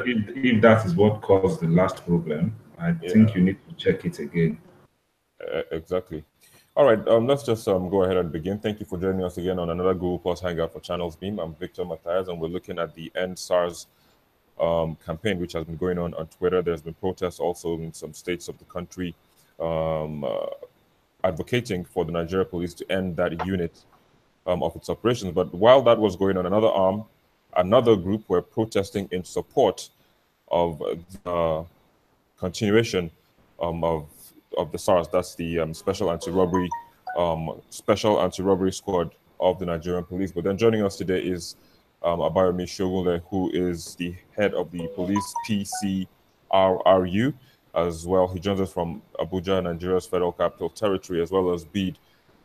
if that is what caused the last problem, I think Yeah, you need to check it again. exactly. All right, let's just go ahead and begin. Thank you for joining us again on another Google Plus Hangout for Channels Beam. I'm Victor Matthias, and we're looking at the EndSARS campaign, which has been going on Twitter. There's been protests also in some states of the country um, uh, advocating for the Nigeria police to end that unit of its operations. But while that was going on, another group were protesting in support of the continuation of the SARS. That's the special anti-robbery squad of the Nigerian police. But then joining us today is Abayomi Shogule, who is the head of the police PCRRU. As well, he joins us from Abuja, Nigeria's federal capital territory, as well as Bede,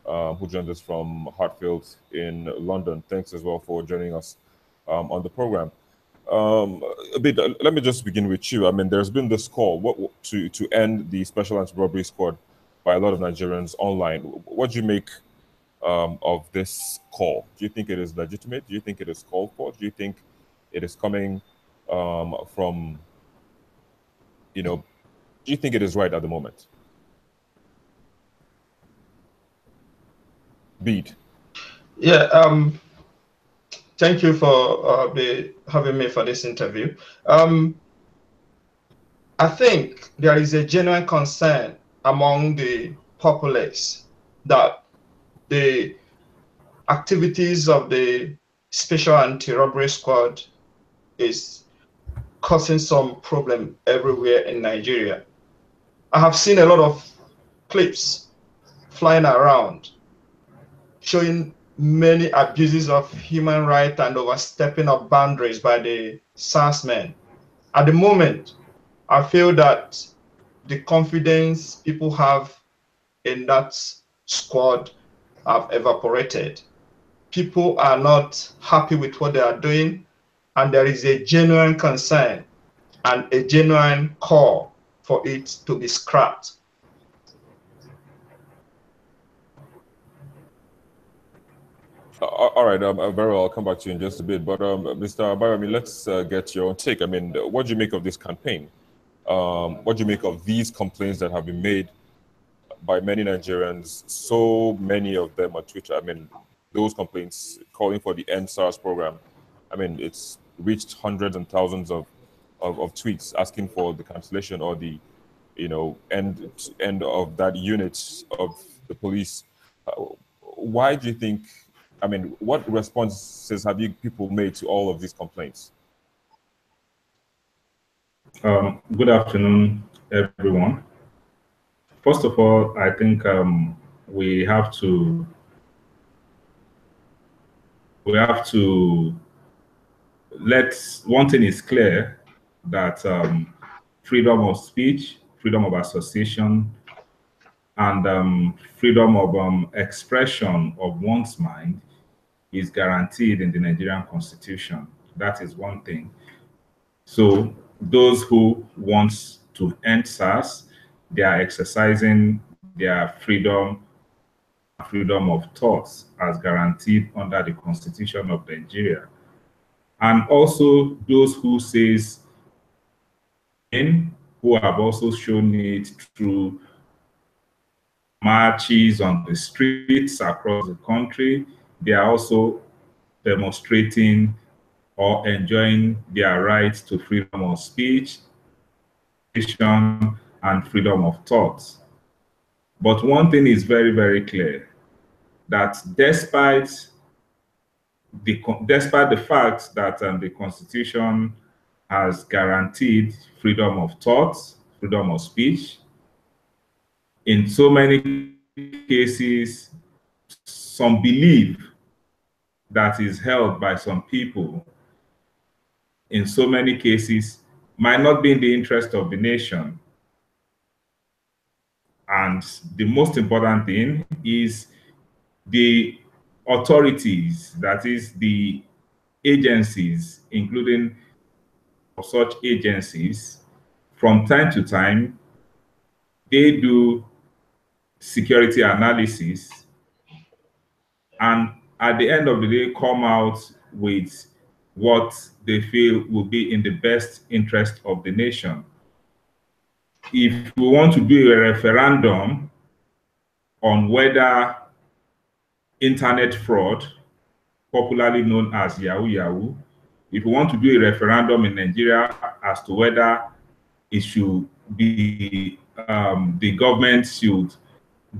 who joins us from Hartfield in London. Thanks as well for joining us on the program. A bit. Let me just begin with you. I mean, there's been this call to end the special anti-robbery squad by a lot of Nigerians online. What do you make of this call? Do you think it is legitimate? Do you think it is called for? Do you think it is coming from, do you think it is right at the moment? Bede. Yeah, thank you for having me for this interview. I think there is a genuine concern among the populace that the activities of the Special Anti-Robbery Squad is causing some problem everywhere in Nigeria. I have seen a lot of clips flying around showing many abuses of human rights and overstepping of boundaries by the SARS men. At the moment, I feel that the confidence people have in that squad have evaporated. People are not happy with what they are doing, and there is a genuine concern and a genuine call for it to be scrapped. All right, very well. I'll come back to you in just a bit. But Mr. Abayomi, let's get your own take. I mean, what do you make of this campaign? What do you make of these complaints that have been made by many Nigerians? So many of them on Twitter. I mean, those complaints calling for the EndSARS program. I mean, it's reached hundreds and thousands of tweets asking for the cancellation or the, end of that unit of the police. Why do you think? I mean, what responses have you people made to all of these complaints? Good afternoon, everyone. First of all, I think we have to let one thing is clear that freedom of speech, freedom of association, and freedom of expression of one's mind is guaranteed in the Nigerian Constitution. That is one thing. So those who want to end SARS, they are exercising their freedom of thoughts as guaranteed under the Constitution of Nigeria. And also those who says who have also shown it through marches on the streets across the country. They are also demonstrating or enjoying their rights to freedom of speech, and freedom of thought. But one thing is very, very clear, that despite the fact that the Constitution has guaranteed freedom of thought, freedom of speech, in so many cases, some belief that is held by some people in so many cases might not be in the interest of the nation. And the most important thing is the authorities, that is the agencies, including such agencies, from time to time, they do security analysis and at the end of the day come out with what they feel will be in the best interest of the nation. If we want to do a referendum on whether internet fraud, popularly known as Yahoo Yahoo, if we want to do a referendum in Nigeria as to whether it should be, the government should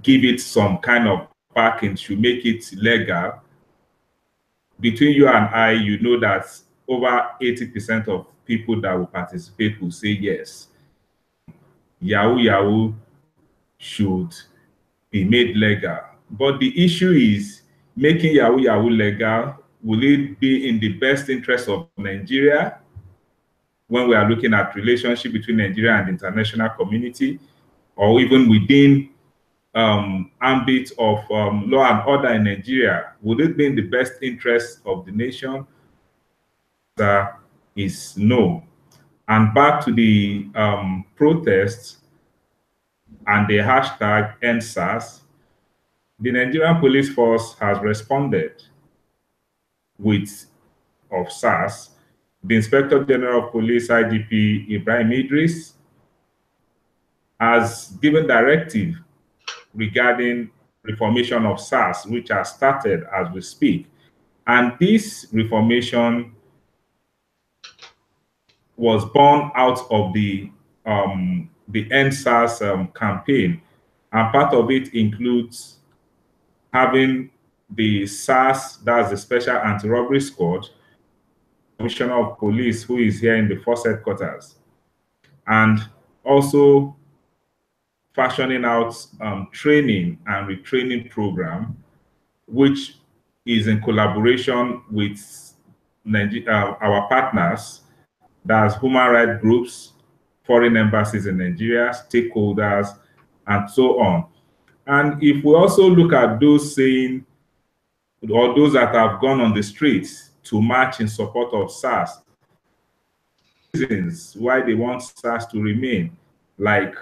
give it some kind of backing, should make it legal, between you and I, you know that over 80% of people that will participate will say yes. Yahoo Yahoo should be made legal. But the issue is making Yahoo Yahoo legal, will it be in the best interest of Nigeria when we are looking at relationship between Nigeria and the international community, or even within ambit of law and order in Nigeria? Would it be in the best interest of the nation? The answer is no. And back to the protests and the hashtag EndSARS, the Nigerian police force has responded with of SARS. The Inspector General of Police, IGP Ibrahim Idris, has given directive regarding reformation of SARS, which has started as we speak. And this reformation was born out of the EndSARS campaign. And part of it includes having the SARS, that's the Special Anti-Robbery Squad, Commissioner of Police, who is here in the force headquarters, and also fashioning out training and retraining program, which is in collaboration with our partners, that's human rights groups, foreign embassies in Nigeria, stakeholders, and so on. And if we also look at those saying, or those that have gone on the streets to march in support of SARS, reasons why they want SARS to remain, like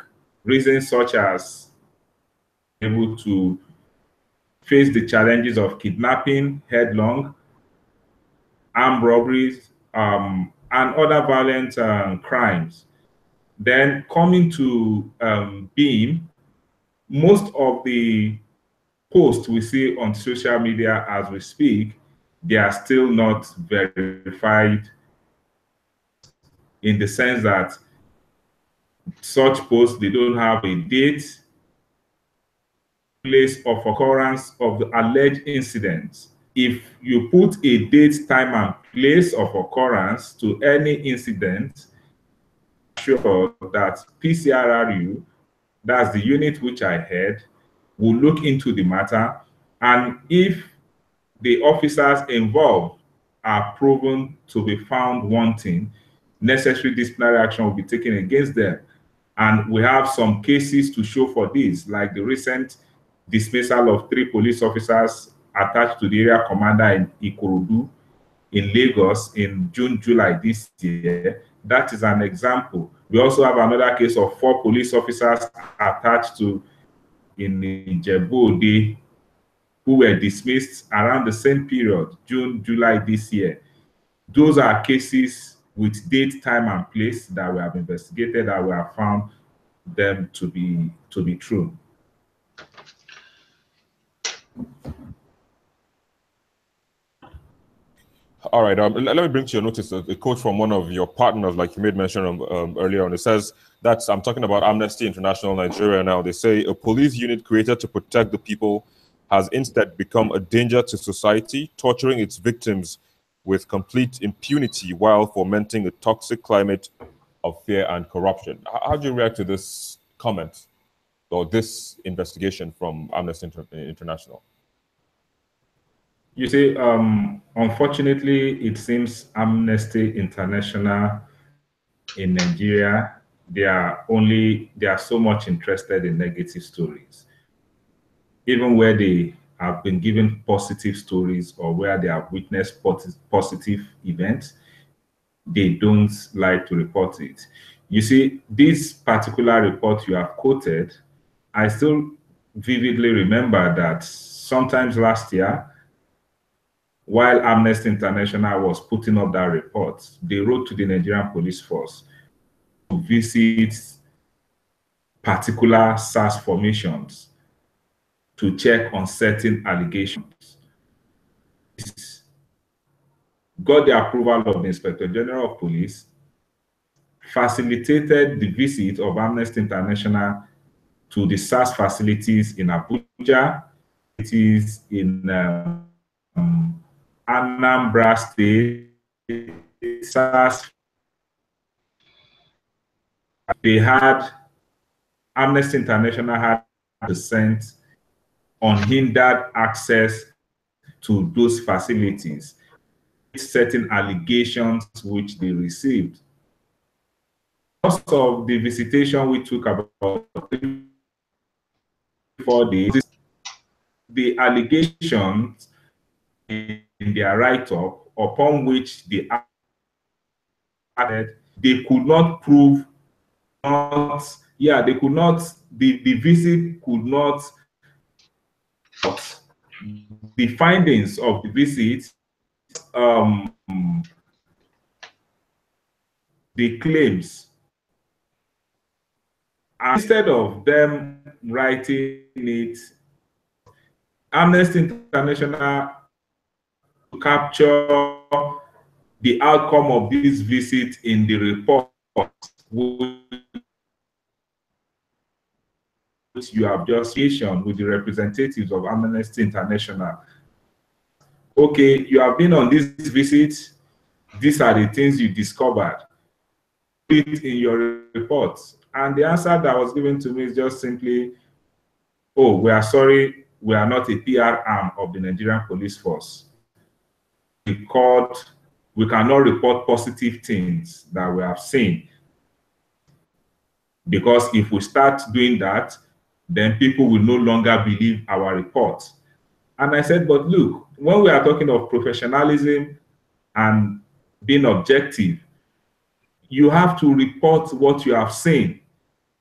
reasons such as able to face the challenges of kidnapping headlong, armed robberies, and other violent crimes. Then coming to being, most of the posts we see on social media as we speak, they are still not verified, in the sense that such posts, they don't have a date, place of occurrence of the alleged incident. If you put a date, time, and place of occurrence to any incident, sure that PCRRU, that's the unit which I head, will look into the matter, and if the officers involved are proven to be found wanting, necessary disciplinary action will be taken against them. And we have some cases to show for this, like the recent dismissal of 3 police officers attached to the area commander in Ikorodu in Lagos in June, July this year. That is an example. We also have another case of 4 police officers attached to in Ijebu-Ode who were dismissed around the same period, June, July this year. Those are cases with date, time, and place that we have investigated, that we have found them to be true. All right. Let me bring to your notice a quote from one of your partners, like you made mention of earlier on. It says that, I'm talking about Amnesty International Nigeria now. They say a police unit created to protect the people has instead become a danger to society, torturing its victims with complete impunity while fomenting a toxic climate of fear and corruption. How do you react to this comment or this investigation from Amnesty International? You see, unfortunately, it seems Amnesty International in Nigeria, they are so much interested in negative stories. Even where they have been given positive stories or where they have witnessed positive events, they don't like to report it. You see, this particular report you have quoted, I still vividly remember that sometimes last year, while Amnesty International was putting up that report, they wrote to the Nigerian police force to visit particular SARS formations to check on certain allegations. Got the approval of the Inspector General of Police, facilitated the visit of Amnesty International to the SARS facilities in Abuja, it is in Anambra State, SARS. They had, Amnesty International had % unhindered access to those facilities, certain allegations which they received. Most of the visitation we took about 4 days, the allegations in their write-up upon which they added, they could not prove, they could not, the visit could not, the findings of the visit, the claims, and instead of them writing it, Amnesty International capture the outcome of this visit in the report which you have just mentioned with the representatives of Amnesty International. Okay, you have been on this visit. These are the things you discovered. Put it in your report. And the answer that was given to me is just simply, oh, we are sorry, we are not a PR arm of the Nigerian police force. We cannot report positive things that we have seen. Because if we start doing that, then people will no longer believe our report. And I said, but look, when we are talking of professionalism and being objective, you have to report what you have seen.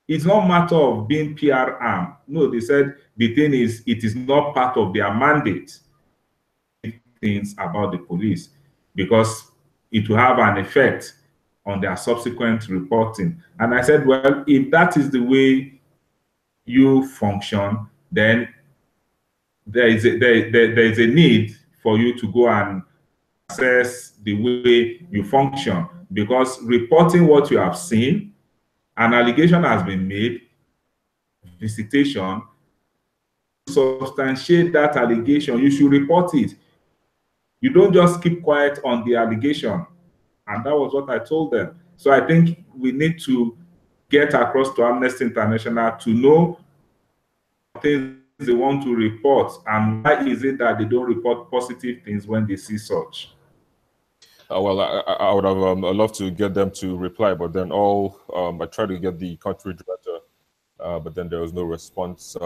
It's not a matter of being PR arm. No, they said the thing is, it is not part of their mandate things about the police because it will have an effect on their subsequent reporting. And I said, well, if that is the way you function, then there is a need for you to go and assess the way you function, because reporting what you have seen, an allegation has been made, visitation, to substantiate that allegation, you should report it. You don't just keep quiet on the allegation. And that was what I told them. So I think we need to get across to Amnesty International to know things they want to report and why is it that they don't report positive things when they see such. Well, I would have loved to get them to reply, but then I tried to get the country director, but then there was no response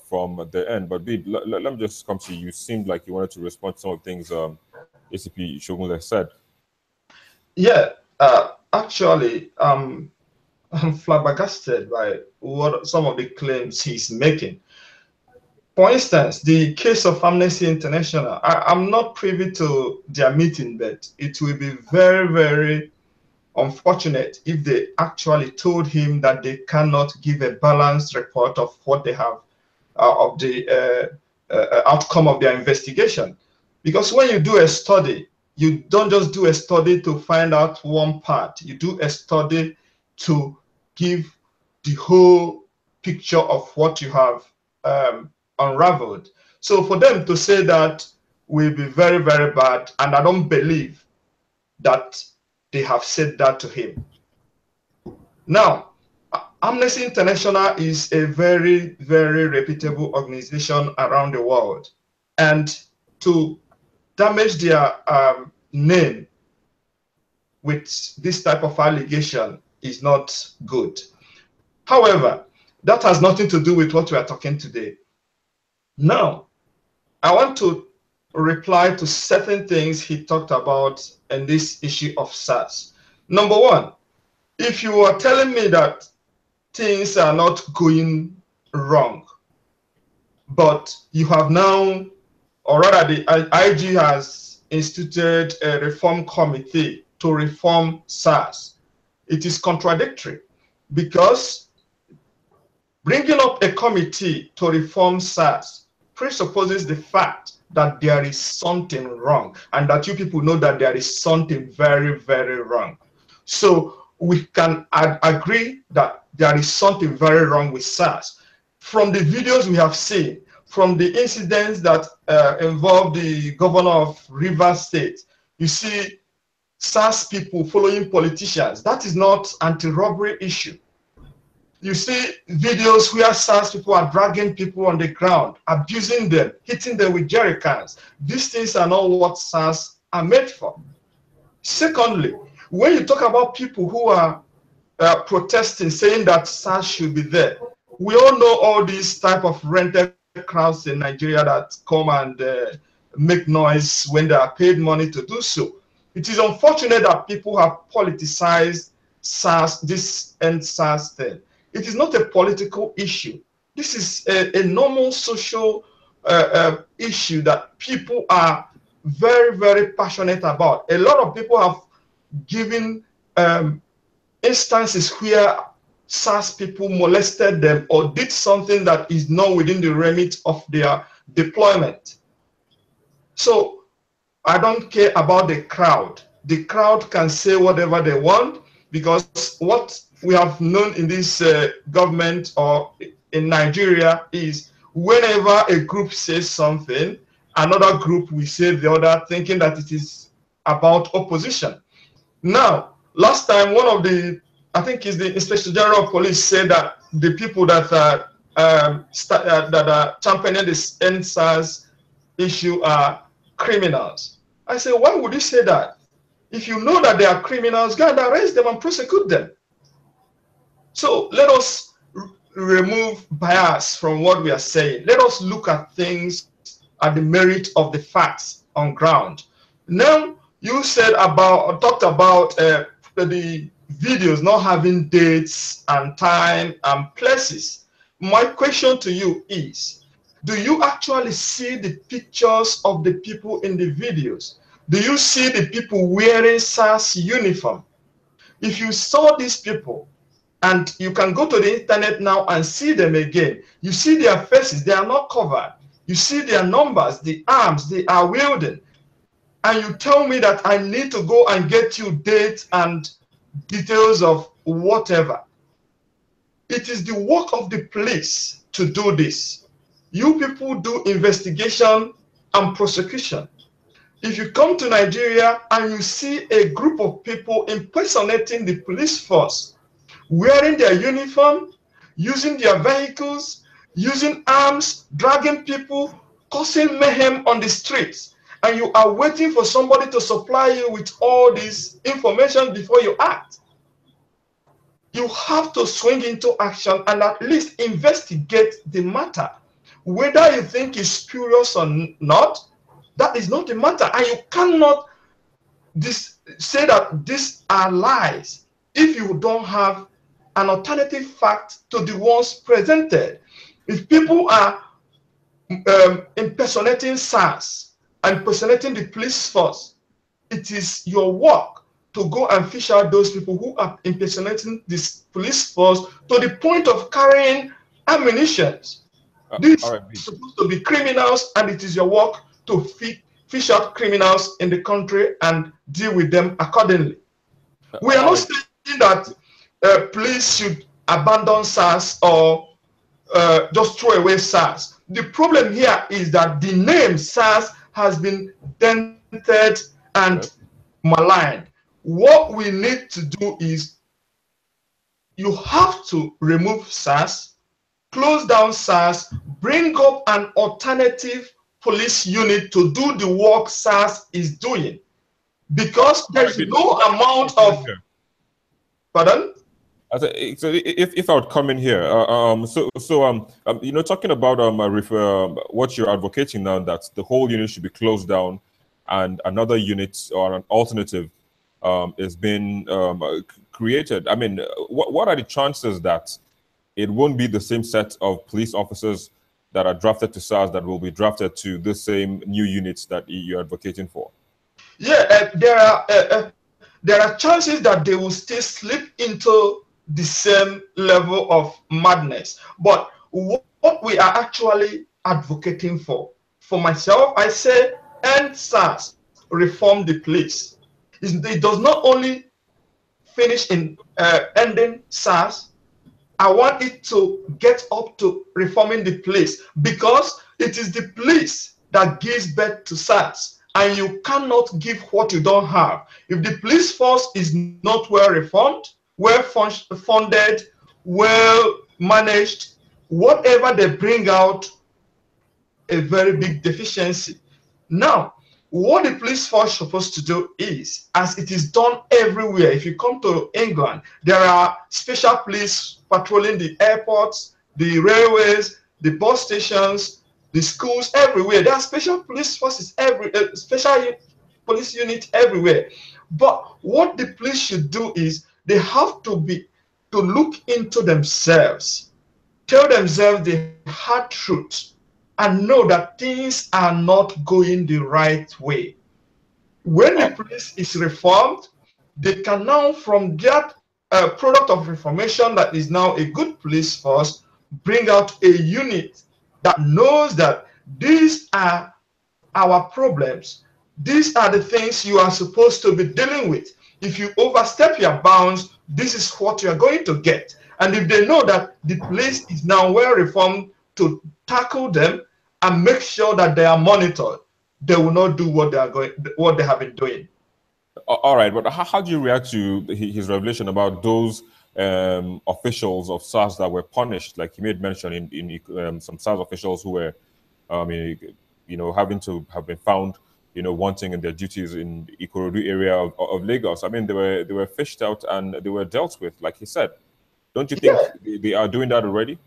from the end. But Bid, let me just come to you. You seemed like you wanted to respond to some of the things ACP Shogunle said. Yeah, actually, I'm flabbergasted by what some of the claims he's making. For instance, the case of Amnesty International, I'm not privy to their meeting, but it will be very, very unfortunate if they actually told him that they cannot give a balanced report of what they have, of the outcome of their investigation. Because when you do a study, you don't just do a study to find out one part. You do a study to give the whole picture of what you have unraveled. So for them to say that will be very, very bad, and I don't believe that they have said that to him. Now, Amnesty International is a very, very reputable organization around the world, and to damage their name with this type of allegation is not good. However, that has nothing to do with what we are talking today. Now, I want to reply to certain things he talked about in this issue of SARS. Number one, if you are telling me that things are not going wrong, but you have now, or rather the IG has instituted a reform committee to reform SARS. It is contradictory because bringing up a committee to reform SARS presupposes the fact that there is something wrong and that you people know that there is something very, very wrong. So we can agree that there is something very wrong with SARS. From the videos we have seen, from the incidents that involve the governor of Rivers State, you see SARS people following politicians. That is not anti-robbery issue. You see videos where SARS people are dragging people on the ground, abusing them, hitting them with jerry cans. These things are not what SARS are made for. Secondly, when you talk about people who are protesting, saying that SARS should be there, we all know all these type of rented crowds in Nigeria that come and make noise when they are paid money to do so. It is unfortunate that people have politicized SARS, this EndSARS thing. It is not a political issue. This is a normal social issue that people are very, very passionate about. A lot of people have given instances where SARS people molested them or did something that is not within the remit of their deployment. So I don't care about the crowd. The crowd can say whatever they want, because what we have known in this government or in Nigeria is whenever a group says something, another group will say the other, thinking that it is about opposition. Now, last time, one of the, I think it's the Inspector General of Police, said that the people that are championing this EndSARS issue are criminals. I say, why would you say that? If you know that they are criminals, go and arrest them and prosecute them. So let us remove bias from what we are saying. Let us look at things at the merit of the facts on ground. Now, you said about, talked about the videos not having dates and time and places. My question to you is, do you actually see the pictures of the people in the videos? Do you see the people wearing SARS uniform? If you saw these people, and you can go to the internet now and see them again, you see their faces, they are not covered. You see their numbers, the arms they are wielding. And you tell me that I need to go and get you dates and details of whatever. It is the work of the police to do this. You people do investigation and prosecution. If you come to Nigeria and you see a group of people impersonating the police force, wearing their uniform, using their vehicles, using arms, dragging people, causing mayhem on the streets, and you are waiting for somebody to supply you with all this information before you act, you have to swing into action and at least investigate the matter. Whether you think it's spurious or not, that is not the matter. And you cannot say that these are lies if you don't have an alternative fact to the ones presented. If people are impersonating SARS and impersonating the police force, it is your work to go and fish out those people who are impersonating this police force to the point of carrying ammunition. These are supposed to be criminals, and it is your work to fish out criminals in the country and deal with them accordingly. We are not saying that police should abandon SARS or just throw away SARS. The problem here is that the name SARS has been dented and maligned. What we need to do is, you have to remove SARS, close down SARS, bring up an alternative police unit to do the work SARS is doing, because there's no amount of, pardon? So if I would come in here, you know, talking about what you're advocating now, that the whole unit should be closed down and another unit or an alternative is being created. I mean, what are the chances that it won't be the same set of police officers that are drafted to SARS that will be drafted to the same new units that you're advocating for? Yeah, there are chances that they will still slip into the same level of madness. But what we are actually advocating for myself, I say end SARS, reform the police. It does not only finish in ending SARS. I want it to get up to reforming the police, because it is the police that gives birth to SARS, and you cannot give what you don't have. If the police force is not well reformed, well funded, well managed, whatever they bring out, a very big deficiency. Now, what the police force is supposed to do is, as it is done everywhere, if you come to England, there are special police patrolling the airports, the railways, the bus stations, the schools, everywhere. There are special police forces, special police units everywhere. But what the police should do is, they have to look into themselves, tell themselves the hard truth, and know that things are not going the right way. When the police is reformed, they can now, from that product of reformation that is now a good police force, bring out a unit that knows that these are our problems. These are the things you are supposed to be dealing with. If you overstep your bounds, this is what you are going to get. And if they know that the police is now well reformed to tackle them and make sure that they are monitored, they will not do what they have been doing. All right, but how do you react to his revelation about those officials of SARS that were punished? Like he made mention in some SARS officials who were, having to have been found, wanting in their duties in the Ikorodu area of Lagos. I mean, they were fished out and they were dealt with, like he said. Don't you think they are doing that already?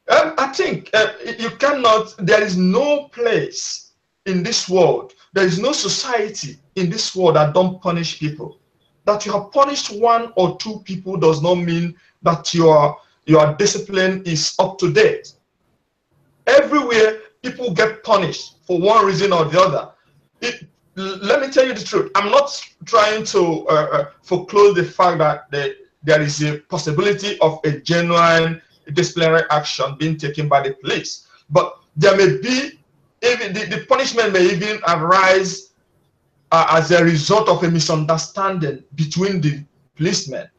I think you cannot, there is no place in this world, there is no society in this world that don't punish people. That you have punished one or two people does not mean that your discipline is up to date. Everywhere, people get punished for one reason or the other. Let me tell you the truth. I'm not trying to foreclose the fact that there is a possibility of a genuine disciplinary action being taken by the police, but there may be, even the punishment may even arise as a result of a misunderstanding between the policemen.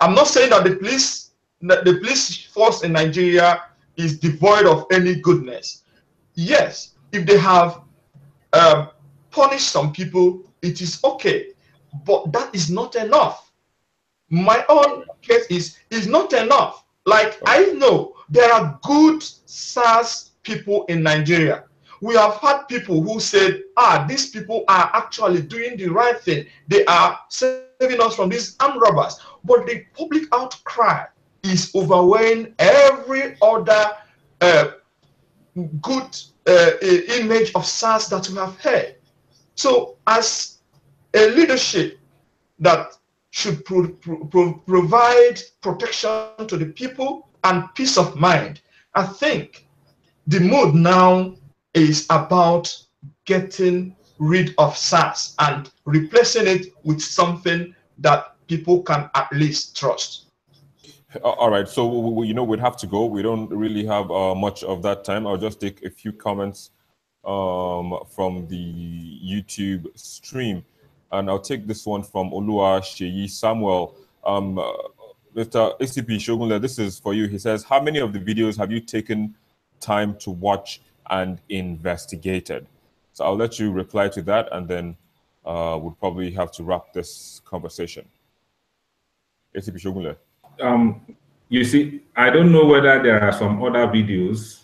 I'm not saying that the police force in Nigeria is devoid of any goodness. Yes, if they have punished some people, it is okay, but that is not enough. My own case is not enough. Like, I know there are good SARS people in Nigeria. We have had people who said, these people are actually doing the right thing. They are saving us from these armed robbers. But the public outcry is overwhelming every other good image of SARS that we have heard. So as a leadership that should provide protection to the people and peace of mind, I think the mood now is about getting rid of SARS and replacing it with something that people can at least trust. All right, so we'd have to go. We don't really have much of that time. I'll just take a few comments from the YouTube stream, and I'll take this one from Olua Sheyi Samuel. Mr. ACP Shogunle, this is for you. He says, how many of the videos have you taken time to watch and investigated? So I'll let you reply to that, and then we'll probably have to wrap this conversation. ACP Shogunle. You see, I don't know whether there are some other videos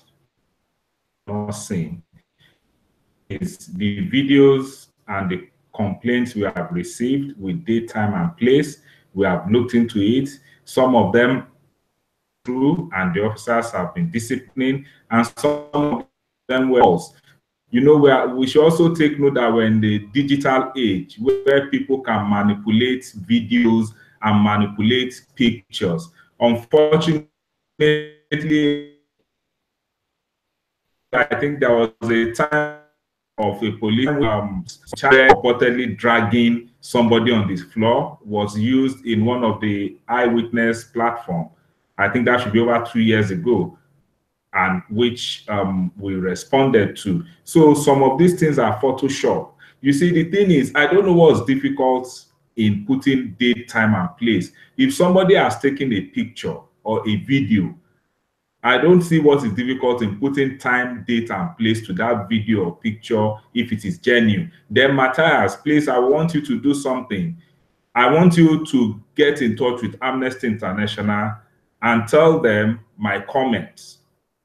not seen. It's the videos and the complaints we have received with date, time, and place. We have looked into it. Some of them true, and the officers have been disciplined, and some of them were false. We should also take note that we're in the digital age where people can manipulate videos and manipulate pictures. Unfortunately, I think there was a time of a police child reportedly dragging somebody on this floor was used in one of the eyewitness platform. I think that should be over 2 years ago, and which we responded to. So some of these things are Photoshop. You see, the thing is, I don't know what's difficult in putting date, time, and place. If somebody has taken a picture or a video, I don't see what is difficult in putting time, date, and place to that video or picture if it is genuine. Then Matthias, please, I want you to do something. I want you to get in touch with Amnesty International and tell them my comments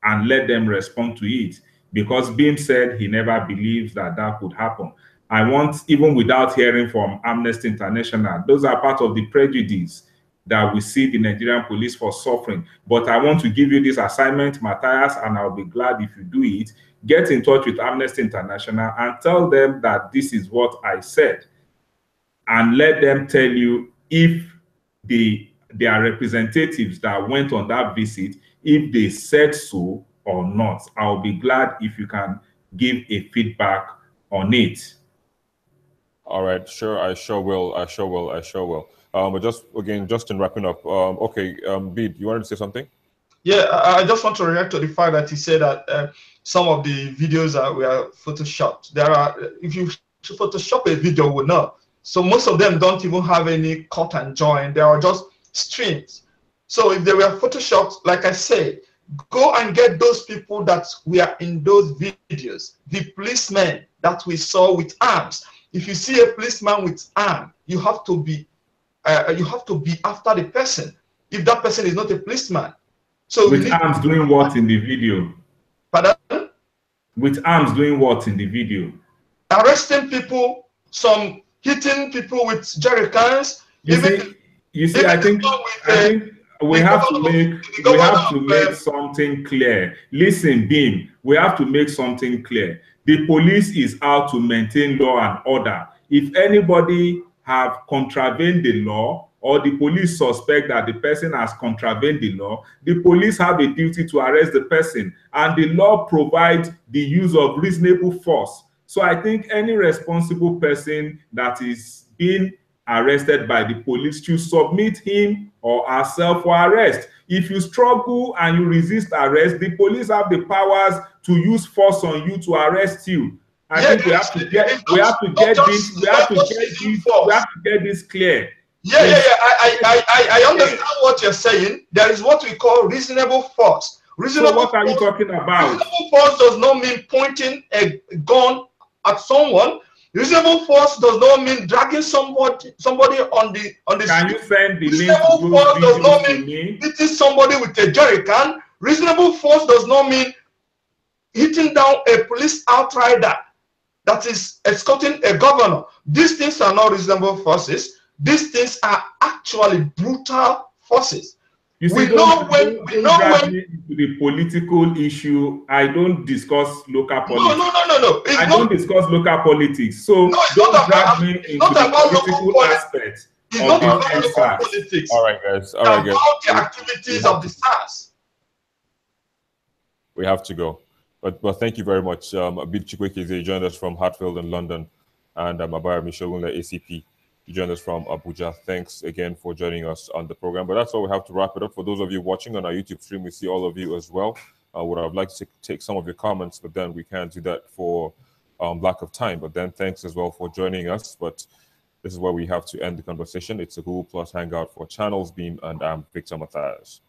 and let them respond to it. Because Beam said he never believes that that could happen. I want, even without hearing from Amnesty International, those are part of the prejudice that we see the Nigerian police for suffering. But I want to give you this assignment, Matthias, and I'll be glad if you do it. Get in touch with Amnesty International and tell them that this is what I said. And let them tell you if their representatives that went on that visit, if they said so or not. I'll be glad if you can give a feedback on it. All right, sure, I sure will. But just again, just in wrapping up, okay, Bid, you wanted to say something? Yeah, I just want to react to the fact that he said that some of the videos were photoshopped. There are, if you Photoshop a video, we know. So most of them don't even have any cut and join. They are just streams. So if they were photoshopped, like I said, go and get those people that were in those videos, the policemen that we saw with arms. If you see a policeman with arm, you have to be after the person. If that person is not a policeman, so with arms doing what in the video? Pardon? With arms doing what in the video? Arresting people, some hitting people with jerry cans. You see, I think we have to make something clear. Listen, Beam, we have to make something clear. The police is out to maintain law and order. If anybody have contravened the law, or the police suspect that the person has contravened the law, the police have a duty to arrest the person, and the law provides the use of reasonable force. So I think any responsible person that is being arrested by the police should submit him or herself for arrest. If you struggle and you resist arrest, the police have the powers to use force on you to arrest you. I think we have to get this clear. I understand what you're saying. There is what we call reasonable force. So what are you talking about? Reasonable force does not mean pointing a gun at someone. Reasonable force does not mean dragging somebody on the Can you send the link to those videos to me? Hitting somebody with a jerry can. Reasonable force does not mean hitting down a police outrider that is escorting a governor. These things are not reasonable forces. These things are actually brutal forces. You see, don't drag me into the political issue. I don't discuss local politics. No. I don't discuss local politics. So don't drag me into the political aspect of the politics. All right, guys. About the activities of the SARS. We have to go. But thank you very much. Abid Chikwekeze joined us from Hartfield in London, and Abayami Shogunle, ACP, you joined us from Abuja. Thanks again for joining us on the program. But that's all we have to wrap it up. For those of you watching on our YouTube stream, we see all of you as well. Would have liked to take some of your comments, but then we can't do that for lack of time. But then thanks as well for joining us. But this is where we have to end the conversation. It's a Google Plus Hangout for Channels, Beam, and I'm Victor Matthias.